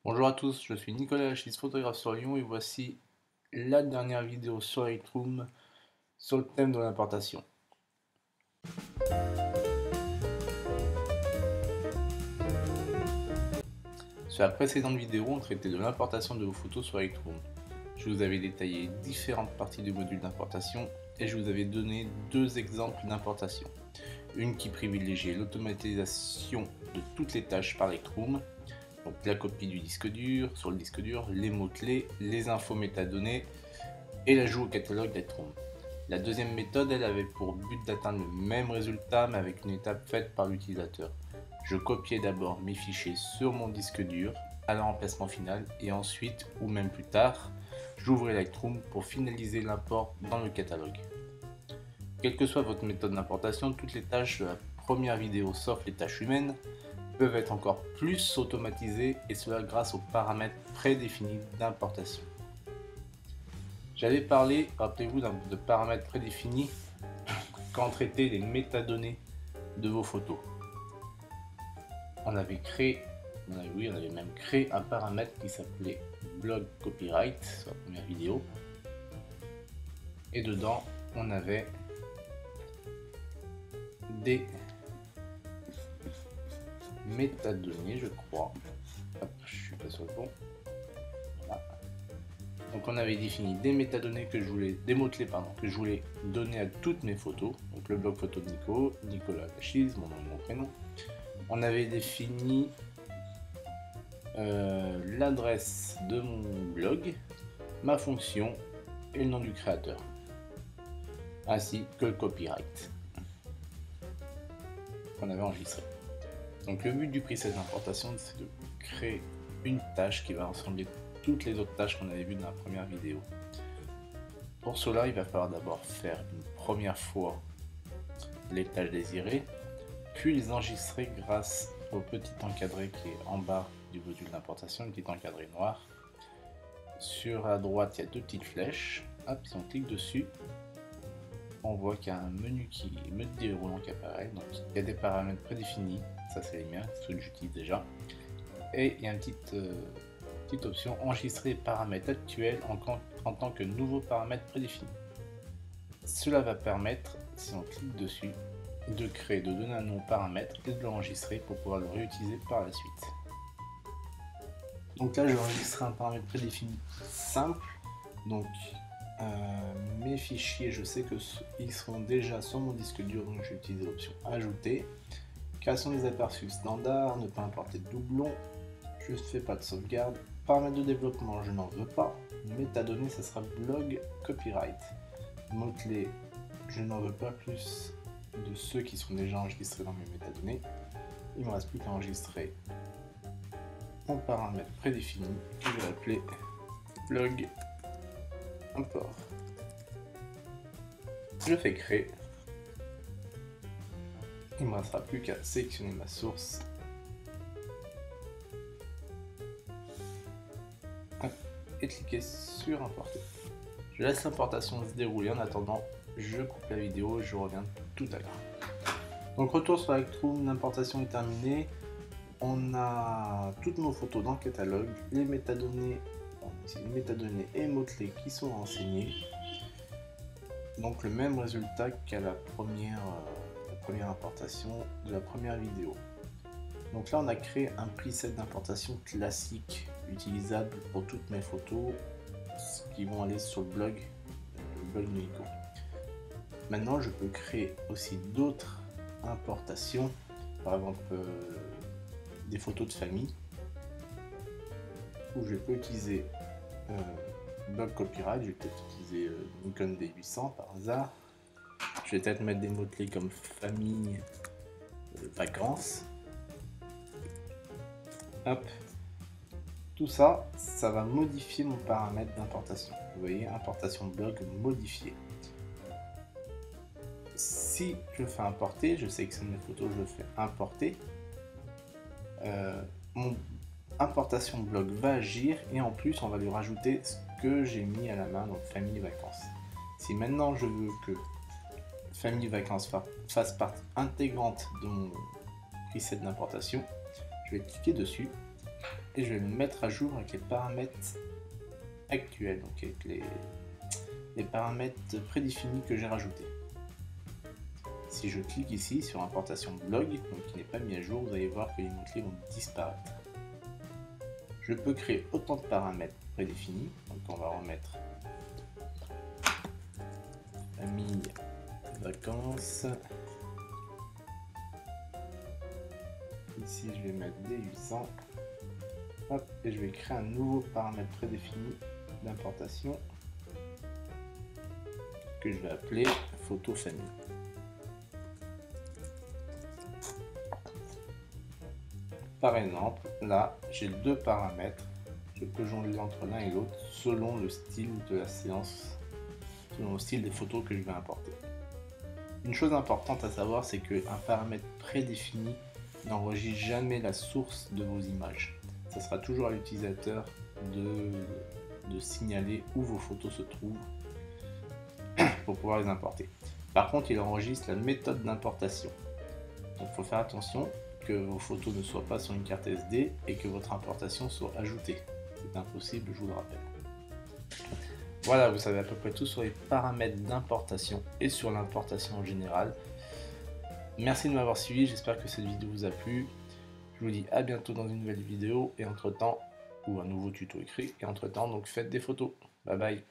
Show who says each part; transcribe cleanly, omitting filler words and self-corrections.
Speaker 1: Bonjour à tous, je suis Nicolas Lachis, photographe sur Lyon et voici la dernière vidéo sur Lightroom sur le thème de l'importation. Sur la précédente vidéo, on traitait de l'importation de vos photos sur Lightroom. Je vous avais détaillé différentes parties du module d'importation et je vous avais donné deux exemples d'importation. Une qui privilégiait l'automatisation de toutes les tâches par Lightroom, donc la copie du disque dur, sur le disque dur, les mots-clés, les infos métadonnées et l'ajout au catalogue Lightroom. La deuxième méthode, elle avait pour but d'atteindre le même résultat mais avec une étape faite par l'utilisateur. Je copiais d'abord mes fichiers sur mon disque dur à l'emplacement final et ensuite, ou même plus tard, j'ouvrais Lightroom pour finaliser l'import dans le catalogue. Quelle que soit votre méthode d'importation, toutes les tâches de la première vidéo, sauf les tâches humaines, peuvent être encore plus automatisées et cela grâce aux paramètres prédéfinis d'importation. J'avais parlé, rappelez-vous, de paramètres prédéfinis quand on traitait les métadonnées de vos photos. On avait même créé un paramètre qui s'appelait blog copyright sur la première vidéo. Et dedans, on avait des métadonnées, je crois. Hop, je suis pas sur le bon. Voilà. Donc on avait défini des métadonnées des mots-clés que je voulais donner à toutes mes photos. Donc le blog photo de Nico, Nicolas Lachis, mon nom et mon prénom. On avait défini l'adresse de mon blog, ma fonction et le nom du créateur, ainsi que le copyright qu'on avait enregistré. Donc le but du preset d'importation, c'est de créer une tâche qui va rassembler toutes les autres tâches qu'on avait vues dans la première vidéo. Pour cela, il va falloir d'abord faire une première fois les tâches désirées, puis les enregistrer grâce au petit encadré qui est en bas du module d'importation, un petit encadré noir. Sur la droite, il y a deux petites flèches. Hop, si on clique dessus, on voit qu'il y a un menu déroulant qui apparaît. Donc il y a des paramètres prédéfinis, ça c'est les miens, ceux que j'utilise déjà. Et il y a une petite option enregistrer les paramètres actuels en tant que nouveau paramètre prédéfini. Cela va permettre, si on clique dessus, de donner un nom au paramètre et de l'enregistrer pour pouvoir le réutiliser par la suite. Donc là, je vais enregistrer un paramètre prédéfini simple. Donc mes fichiers, je sais qu'ils seront déjà sur mon disque dur, donc je vais utiliser l'option ajouter. Création des aperçus standard, ne pas importer de doublons, je ne fais pas de sauvegarde. Paramètres de développement, je n'en veux pas. Métadonnées, ça sera blog copyright. Mots-clés, je n'en veux pas plus de ceux qui sont déjà enregistrés dans mes métadonnées. Il ne me reste plus qu'à enregistrer mon paramètre prédéfini que je vais appeler blog import. Je fais créer. Il ne me restera plus qu'à sélectionner ma source et cliquer sur importer. Je laisse l'importation se dérouler. En attendant, je coupe la vidéo et je reviens tout à l'heure. Donc retour sur Lightroom, l'importation est terminée. On a toutes nos photos dans le catalogue, les métadonnées et mots-clés qui sont renseignés. Donc le même résultat qu'à la première importation de la première vidéo. Donc là on a créé un preset d'importation classique utilisable pour toutes mes photos qui vont aller sur le blog de Nico. Maintenant je peux créer aussi d'autres importations, par exemple des photos de famille, où je peux utiliser blog copyright. Je vais peut-être utiliser Nikon D800 par hasard. Je vais peut-être mettre des mots-clés comme famille, vacances. Hop. Tout ça, ça va modifier mon paramètre d'importation. Vous voyez, importation blog modifié. Si je fais importer, je sélectionne mes photos, je fais importer. Mon importation blog va agir et en plus on va lui rajouter ce que j'ai mis à la main, donc famille vacances. Si maintenant je veux que famille vacances fasse partie intégrante de mon preset d'importation, je vais cliquer dessus et je vais me mettre à jour avec les paramètres actuels, donc avec les paramètres prédéfinis que j'ai rajoutés. Si je clique ici sur importation blog, donc qui n'est pas mis à jour, vous allez voir que les mots-clés vont disparaître. Je peux créer autant de paramètres prédéfinis, donc on va remettre famille, vacances. Ici je vais mettre des 800. Hop, et je vais créer un nouveau paramètre prédéfini d'importation que je vais appeler photo famille. Par exemple, là, j'ai deux paramètres. Je peux jongler entre l'un et l'autre selon le style de la séance, selon le style des photos que je vais importer. Une chose importante à savoir, c'est qu'un paramètre prédéfini n'enregistre jamais la source de vos images. Ce sera toujours à l'utilisateur de signaler où vos photos se trouvent pour pouvoir les importer. Par contre, il enregistre la méthode d'importation. Donc il faut faire attention que vos photos ne soient pas sur une carte SD et que votre importation soit ajoutée. C'est impossible, je vous le rappelle. Voilà, vous savez à peu près tout sur les paramètres d'importation et sur l'importation en général. Merci de m'avoir suivi, j'espère que cette vidéo vous a plu. Je vous dis à bientôt dans une nouvelle vidéo et entre temps, ou un nouveau tuto écrit, et entre temps, donc faites des photos. Bye bye.